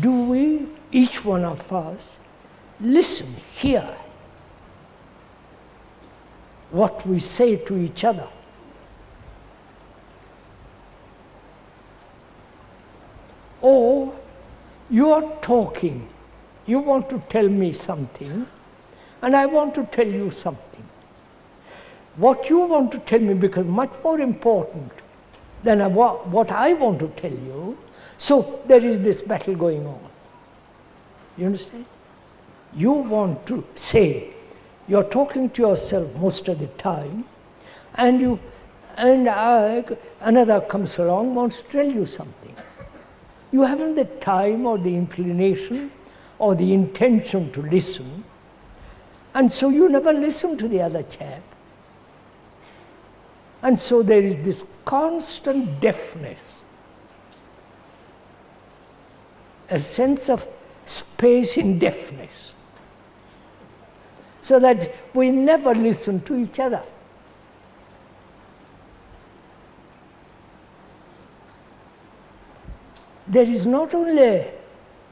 do we, each one of us, listen, hear what we say to each other? Or you are talking, you want to tell me something, and I want to tell you something. What you want to tell me becomes much more important than what I want to tell you. So there is this battle going on. You understand? You want to say, you're talking to yourself most of the time, and another comes along, wants to tell you something. You haven't the time or the inclination or the intention to listen, and so you never listen to the other chap. And so there is this constant deafness, a sense of space in deafness, so that we never listen to each other. There is not only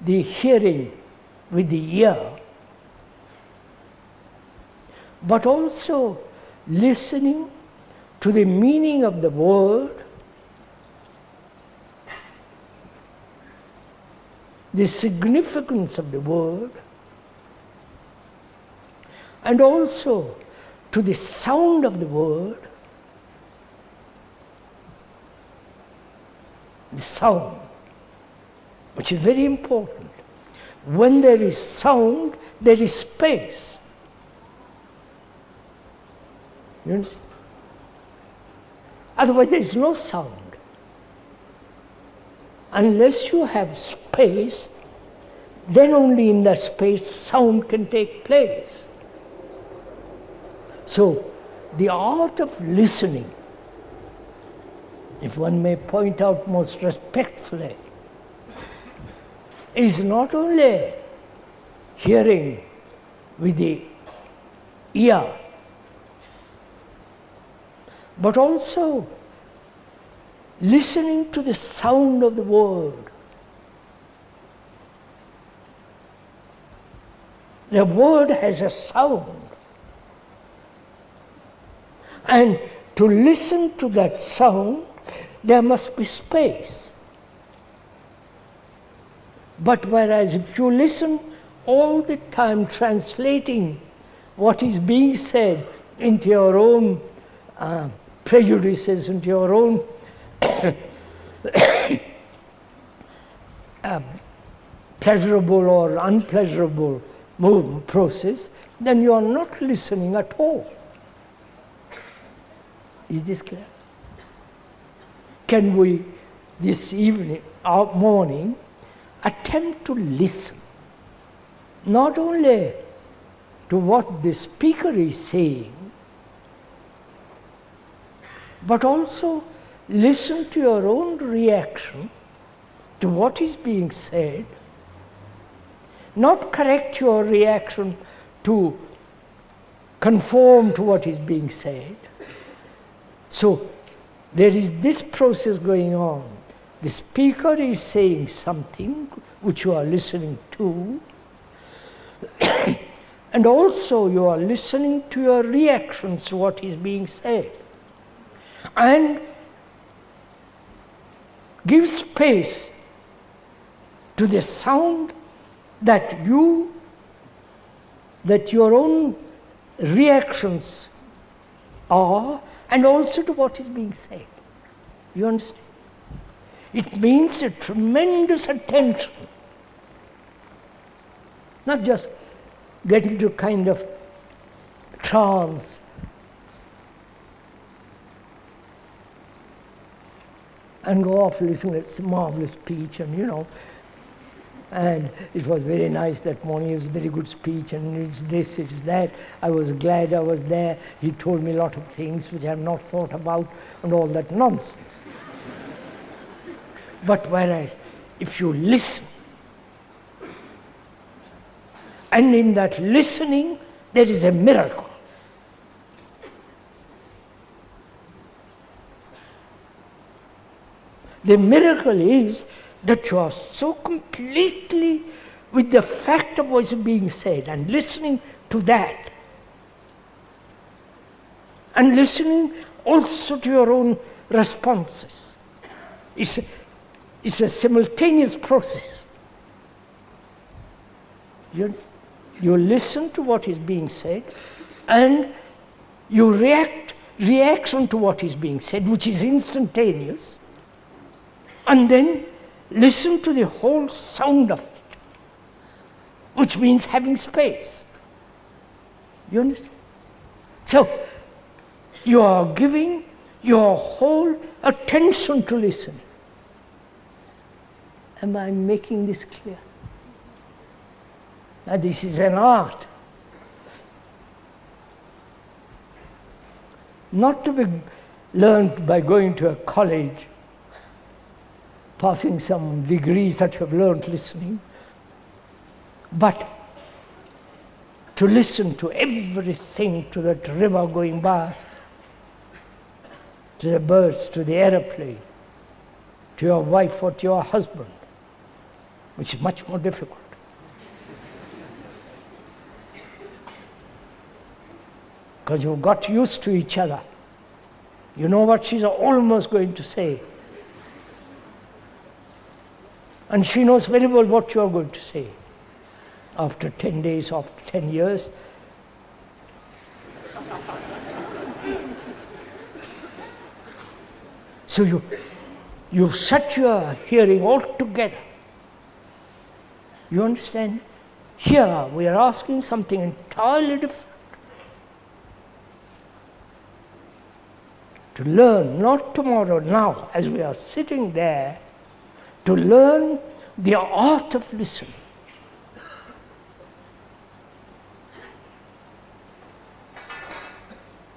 the hearing with the ear, but also listening to the meaning of the word, the significance of the word, and also to the sound of the word, the sound, which is very important. When there is sound, there is space. You understand? Otherwise, there is no sound. Unless you have space, then only in that space sound can take place. So, the art of listening, if one may point out most respectfully, is not only hearing with the ear, but also listening to the sound of the word. The word has a sound. And to listen to that sound, there must be space. But whereas if you listen all the time translating what is being said into your own prejudices, into your own pleasurable or unpleasurable process, then you are not listening at all. Is this clear? Can we, this evening, or morning, attempt to listen, not only to what the speaker is saying, but also listen to your own reaction to what is being said, not correct your reaction to conform to what is being said. So there is this process going on. The speaker is saying something which you are listening to, and also you are listening to your reactions to what is being said. And give space to the sound that your own reactions are, and also to what is being said. You understand? It means a tremendous attention. Not just get into kind of trance and go off listening to this marvelous speech, and and it was very nice that morning. It was a very good speech, and it's this, it's that. I was glad I was there. He told me a lot of things which I have not thought about, and all that nonsense. But whereas if you listen, and in that listening there is a miracle. The miracle is that you are so completely with the fact of what is being said and listening to that. And listening also to your own responses. It's a simultaneous process. You listen to what is being said and you reaction to what is being said, which is instantaneous, and then listen to the whole sound of it, which means having space. You understand? So, you are giving your whole attention to listen. Am I making this clear? Now, this is an art. Not to be learned by going to a college, passing some degrees that you have learned listening, but to listen to everything, to that river going by, to the birds, to the aeroplane, to your wife or to your husband, which is much more difficult. Because you've got used to each other. You know what she's almost going to say. And she knows very well what you are going to say. After 10 days, after 10 years. So you've shut your hearing altogether. You understand? Here we are asking something entirely different. To learn, not tomorrow, now, as we are sitting there, to learn the art of listening.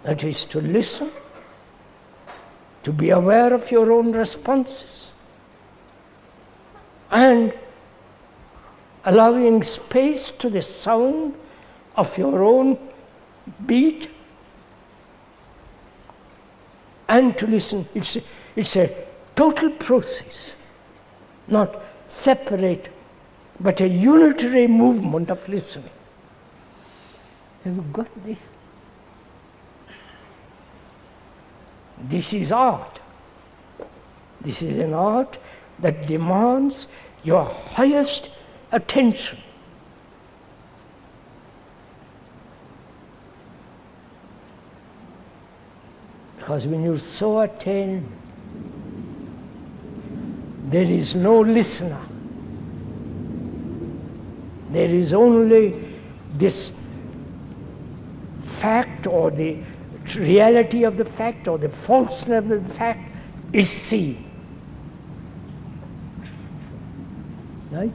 That is to listen, to be aware of your own responses, and allowing space to the sound of your own beat, and to listen. It's a total process, not separate, but a unitary movement of listening. Have you got this? This is art. This is an art that demands your highest attention. Because when you so attend, there is no listener. There is only this fact or the reality of the fact or the falseness of the fact is seen. Right?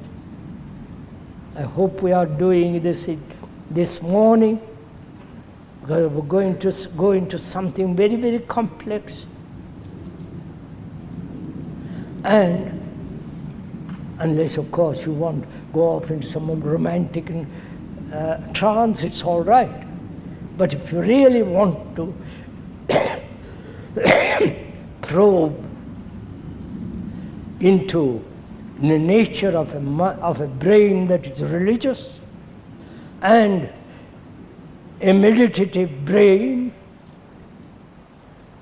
I hope we are doing this morning, because we're going to go into something very, very complex. And unless, of course, you want to go off into some romantic trance, it's all right. But if you really want to probe into the nature of a brain that is religious and a meditative brain,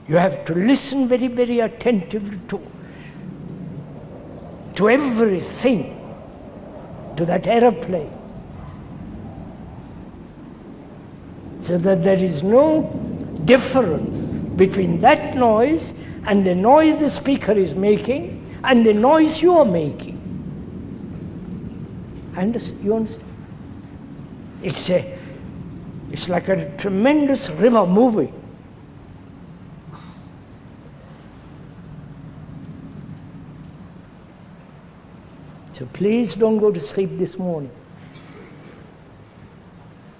you have to listen very, very attentively to everything, to that aeroplane, so that there is no difference between that noise and the noise the speaker is making and the noise you are making. You understand? It's like a tremendous river moving. So please don't go to sleep this morning,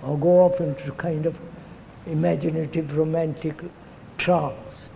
or go off into kind of imaginative, romantic trance.